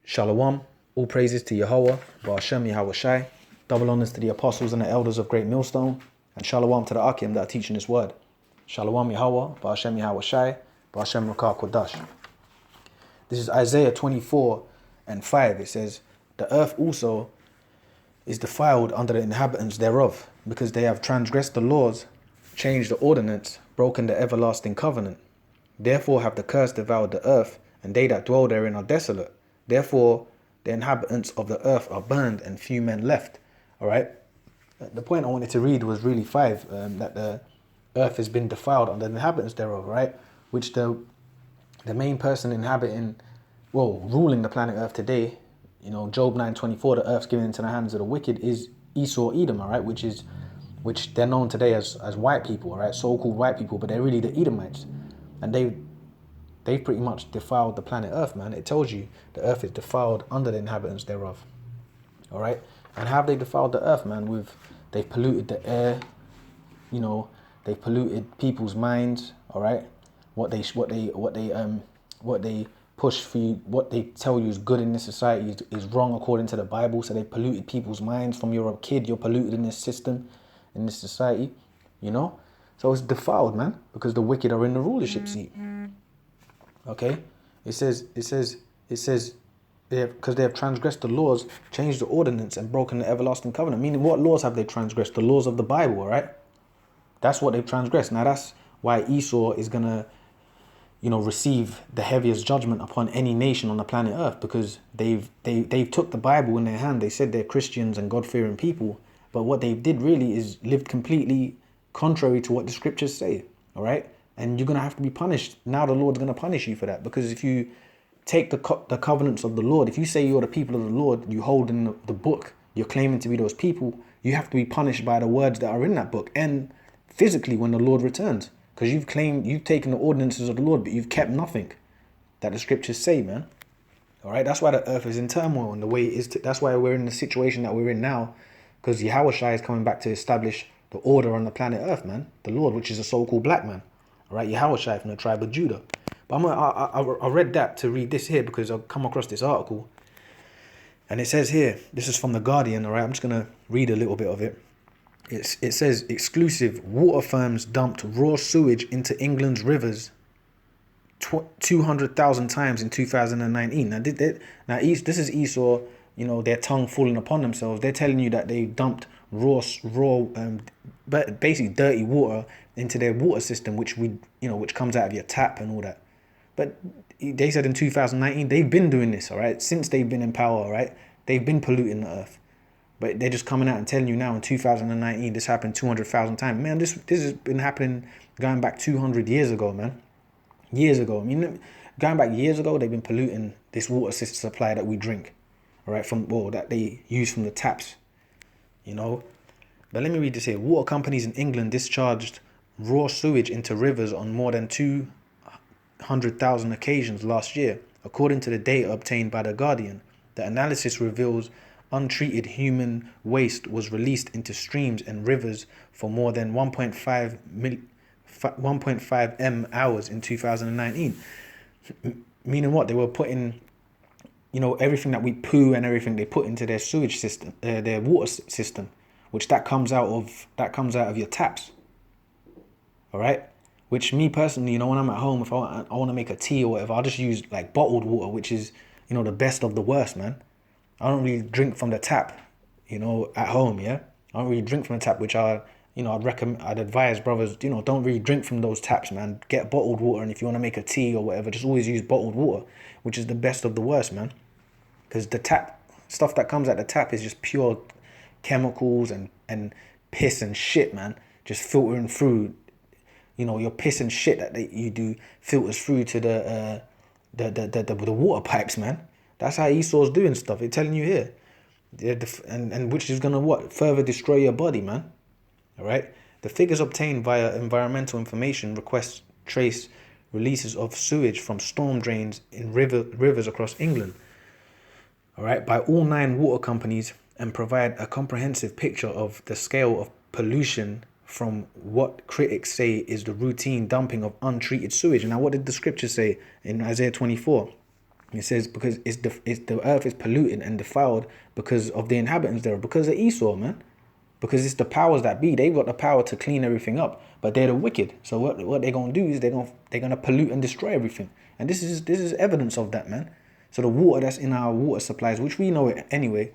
Shalom, all praises to Yahweh, Ba'ashem Yahweh Shai, double honors to the apostles and the elders of Great Millstone, and shalom to the Akim that are teaching this word. Shalom Yahweh, Ba'ashem Yahweh Shai, Ba'ashem Rakah Kodash. This is Isaiah 24:5. It says, the earth also is defiled under the inhabitants thereof, because they have transgressed the laws, changed the ordinance, broken the everlasting covenant. Therefore have the curse devoured the earth, and they that dwell therein are desolate. Therefore, the inhabitants of the earth are burned, and few men left. All right. The point I wanted to read was really 5, that the earth has been defiled under the inhabitants thereof, right? Which the main person ruling the planet Earth today, Job 9:24, the earth's given into the hands of the wicked, is Esau, Edom, all right? Which they're known today as white people, all right? So-called white people, but they're really the Edomites, and they pretty much defiled the planet Earth, man. It tells you the earth is defiled under the inhabitants thereof. All right? And how have they defiled the earth, man? They've polluted the air, they've polluted people's minds, all right? What they push for you, what they tell you is good in this society is wrong according to the Bible. So they polluted people's minds. From you're a kid, you're polluted in this system, in this society, So it's defiled, man, because the wicked are in the rulership seat. Okay, it says, because they have transgressed the laws, changed the ordinance, and broken the everlasting covenant. Meaning, what laws have they transgressed? The laws of the Bible, all right? That's what they've transgressed. Now, that's why Esau is gonna, receive the heaviest judgment upon any nation on the planet Earth, because they've took the Bible in their hand. They said they're Christians and God-fearing people, but what they did really is lived completely contrary to what the scriptures say. All right. And you're going to have to be punished. Now the Lord's going to punish you for that. Because if you take the covenants of the Lord, if you say you're the people of the Lord, you hold in the book, you're claiming to be those people, you have to be punished by the words that are in that book. And physically when the Lord returns. Because you've taken the ordinances of the Lord, but you've kept nothing that the scriptures say, man. All right. That's why the earth is in turmoil and the way it is. That's why we're in the situation that we're in now. Because Yahweh Shai is coming back to establish the order on the planet Earth, man. The Lord, which is a so-called black man. All right, Yahweh Shai from the tribe of Judah. But I read that to read this here because I've come across this article. And it says here, this is from The Guardian, all right? I'm just going to read a little bit of it. It says, exclusive, water firms dumped raw sewage into England's rivers 200,000 times in 2019. Now, this is Esau, their tongue falling upon themselves. They're telling you that they dumped raw, basically dirty water into their water system, which comes out of your tap and all that. But they said in 2019, they've been doing this, all right? Since they've been in power, all right? They've been polluting the earth. But they're just coming out and telling you now in 2019, this happened 200,000 times. Man, this has been happening going back 200 years ago, man. Years ago. I mean, going back years ago, they've been polluting this water system supply that we drink, all right? That they use from the taps, But let me read this here. Water companies in England discharged raw sewage into rivers on more than 200,000 occasions last year, according to the data obtained by The Guardian. The analysis reveals untreated human waste was released into streams and rivers for more than 1.5 m hours in 2019. Meaning what? They were putting, everything that we poo and everything they put into their sewage system, their water system, which that comes out of your taps. All right, which me personally, when I'm at home, if I want to make a tea or whatever, I'll just use like bottled water, which is, the best of the worst, man. I don't really drink from the tap, at home, yeah. I don't really drink from the tap, which I'd advise brothers, don't really drink from those taps, man. Get bottled water, and if you want to make a tea or whatever, just always use bottled water, which is the best of the worst, man. Because the tap stuff that comes out the tap is just pure chemicals and piss and shit, man. Just filtering through. Your piss and shit that you do filters through to the water pipes, man. That's how Esau's doing stuff. They're telling you here, and which is gonna further destroy your body, man. All right. The figures obtained via environmental information requests trace releases of sewage from storm drains in rivers across England. All right, by all 9 water companies, and provide a comprehensive picture of the scale of pollution from what critics say is the routine dumping of untreated sewage. And now, what did the scripture say in Isaiah 24? It says because the earth is polluted and defiled because of the inhabitants there, because of Esau, man. Because it's the powers that be. They've got the power to clean everything up, but they're the wicked. So what they're gonna do is they're gonna pollute and destroy everything. And this is evidence of that, man. So the water that's in our water supplies, which we know it anyway,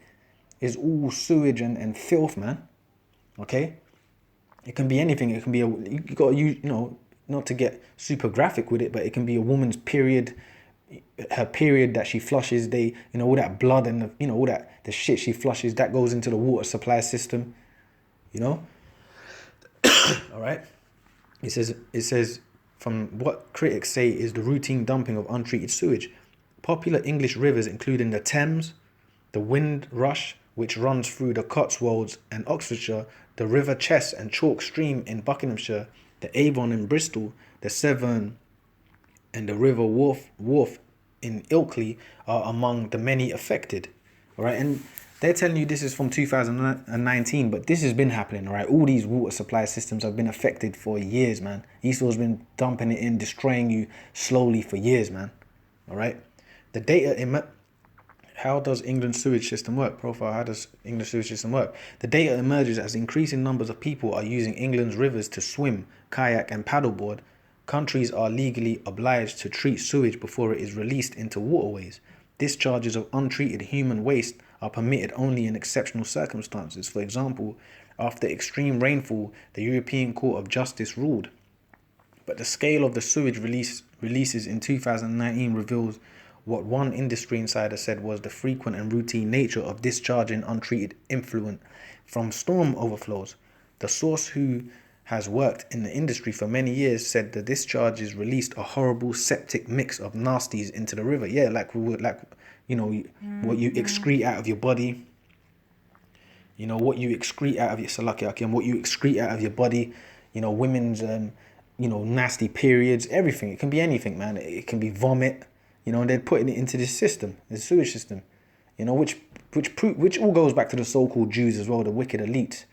is all sewage and filth, man. Okay? It can be anything. It can be you gotta use, not to get super graphic with it, but it can be a woman's period, her period that she flushes. All that blood and all that the shit she flushes that goes into the water supply system. All right. It says from what critics say is the routine dumping of untreated sewage. Popular English rivers, including the Thames, the Windrush, which runs through the Cotswolds and Oxfordshire, the River Chess and Chalk Stream in Buckinghamshire, the Avon in Bristol, the Severn, and the River Wharfe in Ilkley are among the many affected. All right, and they're telling you this is from 2019, but this has been happening. All right, all these water supply systems have been affected for years, man. Esau's been dumping it in, destroying you slowly for years, man. All right, the data. How does England's sewage system work? Profile, how does England's sewage system work? The data emerges as increasing numbers of people are using England's rivers to swim, kayak and paddleboard. Countries are legally obliged to treat sewage before it is released into waterways. Discharges of untreated human waste are permitted only in exceptional circumstances. For example, after extreme rainfall, the European Court of Justice ruled. But the scale of the sewage releases in 2019 reveals what one industry insider said was the frequent and routine nature of discharging untreated effluent from storm overflows. The source, who has worked in the industry for many years, said the discharges released a horrible septic mix of nasties into the river. Yeah, what you excrete out of your body. What you excrete out of your body. Women's nasty periods, everything. It can be anything, man. It can be vomit. And they're putting it into this system, the sewage system, which all goes back to the so-called Jews as well, the wicked elite,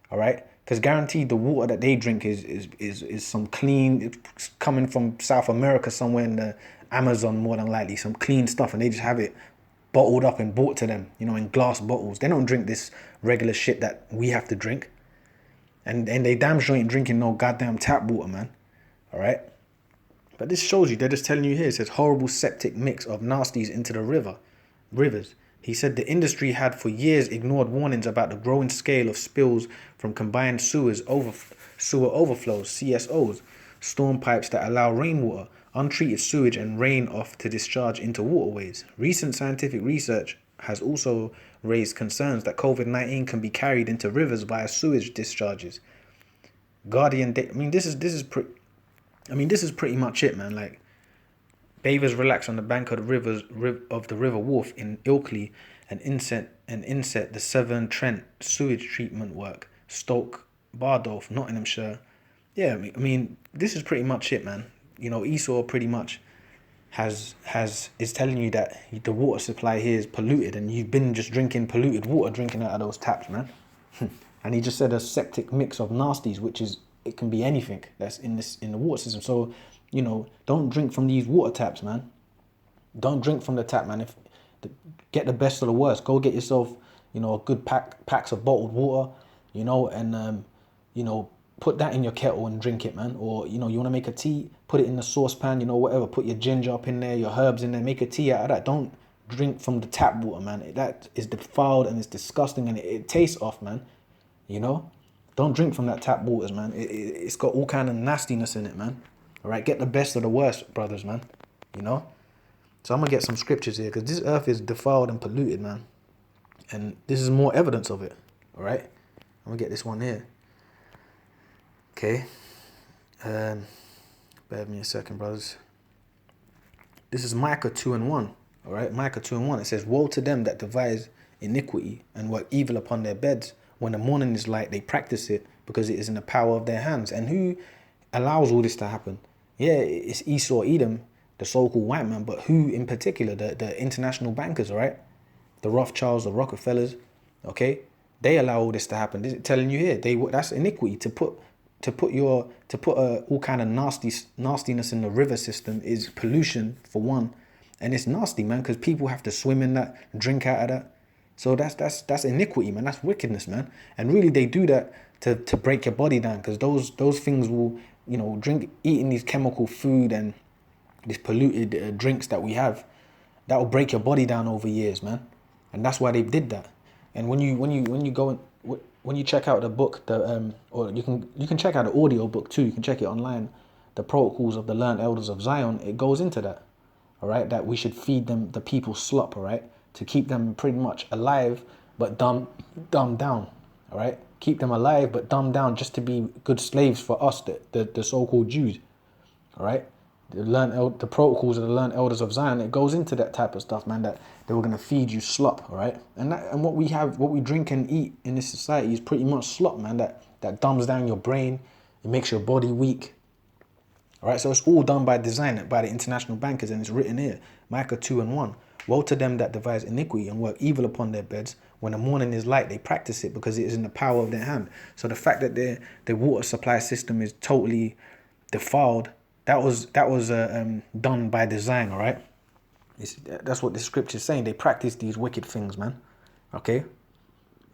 all right? Because guaranteed the water that they drink is some clean, it's coming from South America somewhere in the Amazon, more than likely, some clean stuff, and they just have it bottled up and brought to them, in glass bottles. They don't drink this regular shit that we have to drink, and they damn sure ain't drinking no goddamn tap water, man, all right? But this shows you, they're just telling you here, it says horrible septic mix of nasties into the rivers. He said the industry had for years ignored warnings about the growing scale of spills from combined sewer overflows, CSOs, storm pipes that allow rainwater, untreated sewage and rain off to discharge into waterways. Recent scientific research has also raised concerns that COVID-19 can be carried into rivers via sewage discharges. This is pretty much it, man. Like, bathers relax on the bank of the River Wharfe in Ilkley and inset the Severn Trent sewage treatment work, Stoke Bardolph, Nottinghamshire. Yeah, this is pretty much it, man. Esau pretty much is telling you that the water supply here is polluted, and you've been just drinking polluted water, drinking out of those taps, man. And he just said a septic mix of nasties, which is, it can be anything that's in the water system. So, don't drink from these water taps, man. Don't drink from the tap, man. Get the best of the worst. Go get yourself, a good packs of bottled water, and put that in your kettle and drink it, man. Or, you want to make a tea, put it in the saucepan, whatever. Put your ginger up in there, your herbs in there, make a tea out of that. Don't drink from the tap water, man. That is defiled and it's disgusting and it tastes off, man. Don't drink from that tap waters, man. It's got all kind of nastiness in it, man. All right, get the best of the worst, brothers, man. So I'm going to get some scriptures here, because this earth is defiled and polluted, man. And this is more evidence of it, all right? I'm going to get this one here. Okay. Bear with me a second, brothers. This is Micah 2:1, all right? Micah 2:1. It says, woe to them that devise iniquity and work evil upon their beds. When the morning is light, they practice it, because it is in the power of their hands. And who allows all this to happen? Yeah, it's Esau, Edom, the so-called white man, but who in particular? The international bankers, all right? The Rothschilds, the Rockefellers, okay? They allow all this to happen. This is telling you here, that's iniquity. To put all kind of nastiness in the river system is pollution, for one, And it's nasty, man, because people have to swim in that, drink out of that. So that's iniquity, man. That's wickedness, man. And really, they do that to break your body down, because those things will, eating these chemical food and these polluted drinks that we have, that will break your body down over years, man. And that's why they did that. And when you go and when you check out the book, or you can check out the audio book too. You can check it online. The Protocols of the Learned Elders of Zion. It goes into that. All right, that we should feed them the people slop. All right, to keep them pretty much alive, but dumbed down. All right, keep them alive but dumbed down, just to be good slaves for us, the so-called Jews. All right, the protocols of the learned elders of Zion. It goes into that type of stuff, man. That they were gonna feed you slop. All right, and what we drink and eat in this society is pretty much slop, man. That dumbs down your brain. It makes your body weak. All right, so it's all done by design, by the international bankers, and it's written here, Micah 2:1. Woe to them that devise iniquity and work evil upon their beds. When the morning is light, they practice it, because it is in the power of their hand. So the fact that their water supply system is totally defiled, that was done by design. All right, that's what the scripture is saying. They practice these wicked things, man. Okay,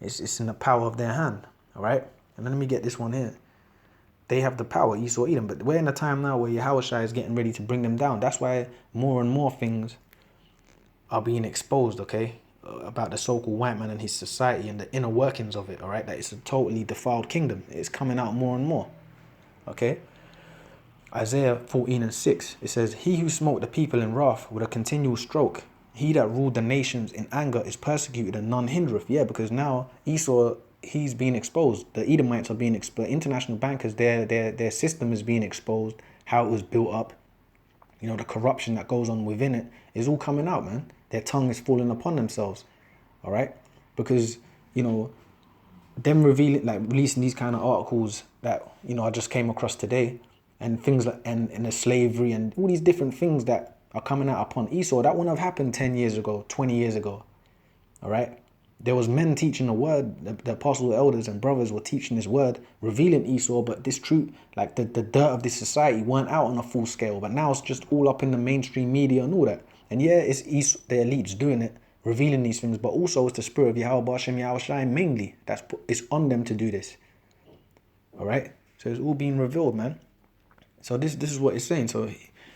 it's in the power of their hand. All right, and let me get this one here. They have the power, Esau, Edom, but we're in a time now where Yahushua is getting ready to bring them down. That's why more and more things are being exposed, okay, about the so-called white man and his society and the inner workings of it, all right, that it's a totally defiled kingdom. It's coming out more and more, okay. Isaiah 14:6, it says, he who smote the people in wrath with a continual stroke, he that ruled the nations in anger is persecuted and none hindereth. Yeah, because now Esau, he's being exposed. The Edomites are being exposed. International bankers, their system is being exposed. How it was built up, the corruption that goes on within it is all coming out, man. Their tongue is falling upon themselves, all right? Because them releasing these kind of articles that I just came across today, and things like and the slavery and all these different things that are coming out upon Esau, that wouldn't have happened 10 years ago, 20 years ago, all right? There was men teaching the word, the apostle elders and brothers were teaching this word, revealing Esau, but this truth, like the dirt of this society, weren't out on a full scale. But now it's just all up in the mainstream media and all that. And yeah, it's the elites doing it, revealing these things, but also it's the spirit of Yahweh Bashem Yahushai mainly. It's on them to do this. All right? So it's all being revealed, man. So this is what it's saying. So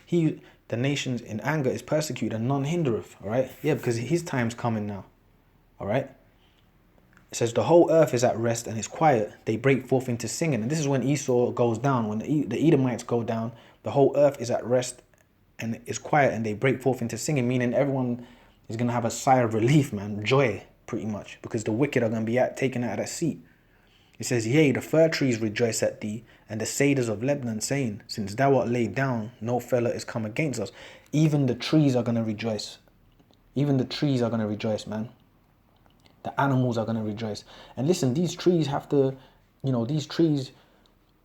the nations in anger is persecuted and none hindereth. All right? Yeah, because his time's coming now. All right. It says the whole earth is at rest and is quiet. They break forth into singing. And this is when Esau goes down. When the Edomites go down, the whole earth is at rest and is quiet, and they break forth into singing, meaning everyone is going to have a sigh of relief, man. Joy, pretty much, because the wicked are going to be taken out of that seat. It says, yea, the fir trees rejoice at thee, and the cedars of Lebanon, saying, since thou art laid down, no fellow is come against us. Even the trees are going to rejoice. Even the trees are going to rejoice, man. The animals are going to rejoice. And listen, these trees have to, these trees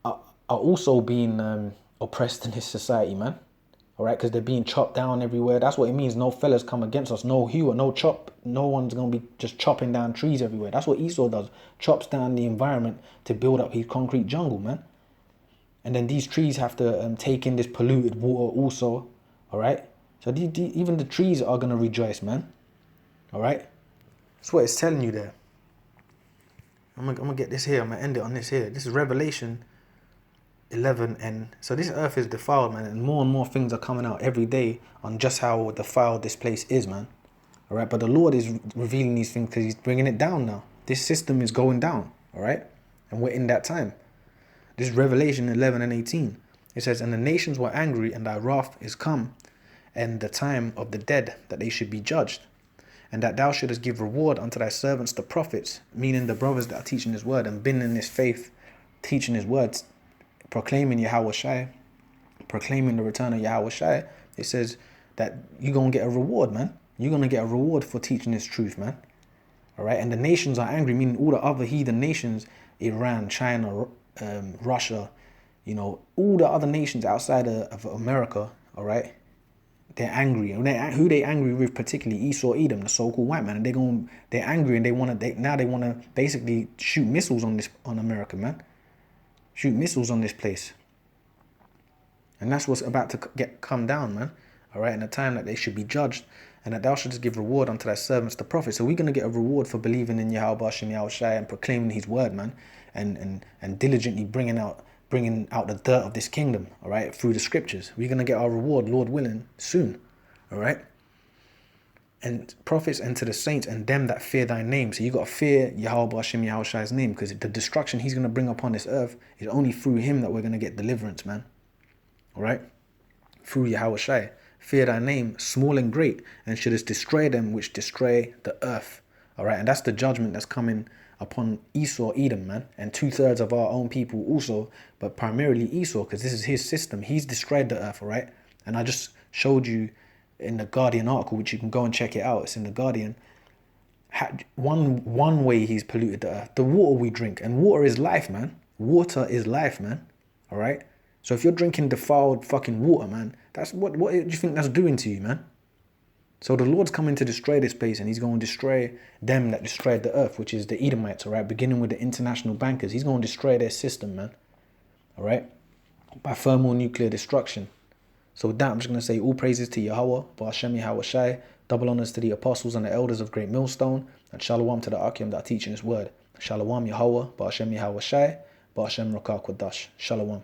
are also being oppressed in this society, man. All right, because they're being chopped down everywhere. That's what it means. No fellas come against us. No hewer, no chop. No one's going to be just chopping down trees everywhere. That's what Esau does. Chops down the environment to build up his concrete jungle, man. And then these trees have to take in this polluted water also. All right. So even the trees are going to rejoice, man. All right. That's what it's telling you there. I'm gonna get this here. I'm gonna end it on this here. This is Revelation 11, and so this earth is defiled, man, and more things are coming out every day on just how defiled this place is, man. All right, but the Lord is revealing these things because He's bringing it down now. This system is going down, all right, and we're in that time. This is Revelation 11 and 18. It says, and the nations were angry, and thy wrath is come, and the time of the dead, that they should be judged. And that thou shouldest give reward unto thy servants the prophets, meaning the brothers that are teaching His word and been in this faith, teaching His words, proclaiming Yahweh Shai, proclaiming the return of Yahweh Shai. It says that you're going to get a reward, man. You're going to get a reward for teaching this truth, man. All right. And the nations are angry, meaning all the other heathen nations, Iran, China, Russia, all the other nations outside of America, all right. They're angry, and who they angry with, particularly Esau, Edom, the so-called white man, and they're angry, and they want to basically shoot missiles on America, man. Shoot missiles on this place, and that's what's about to come down, man. all right, in a time that they should be judged, and that thou shouldst give reward unto thy servants the prophets. So we're going to get a reward for believing in Yahweh Hashem Yahushai and proclaiming his word, man, and diligently bringing out the dirt of this kingdom, all right, through the scriptures. We're going to get our reward, Lord willing, soon, all right? And prophets and to the saints and them that fear thy name. So you got to fear Yahweh Hashem Yahushai's name, because the destruction he's going to bring upon this earth is only through him that we're going to get deliverance, man. All right? Through Yahushai. Fear thy name, small and great, and shouldest destroy them which destroy the earth. All right? And that's the judgment that's coming upon Esau, Edom, man. And 2/3 of our own people also, but primarily Esau, because this is his system. He's destroyed the earth, all right? And I just showed you in the Guardian article, which you can go and check it out. It's in the Guardian. One way he's polluted the earth. The water we drink. And water is life, man. Water is life, man. All right? So if you're drinking defiled fucking water, man, that's what do you think that's doing to you, man? So the Lord's coming to destroy this place, and he's going to destroy them that destroyed the earth, which is the Edomites, all right? Beginning with the international bankers. He's going to destroy their system, man. All right? By thermonuclear destruction. So with that, I'm just going to say all praises to Yahweh, Ba'ashem Yahushai, double honors to the apostles and the elders of Great Millstone, and shalom to the Akim that are teaching his word. Shalom Yahweh, Ba'ashem Yahushai, Ba'ashem Rakah Kodash. Shalom.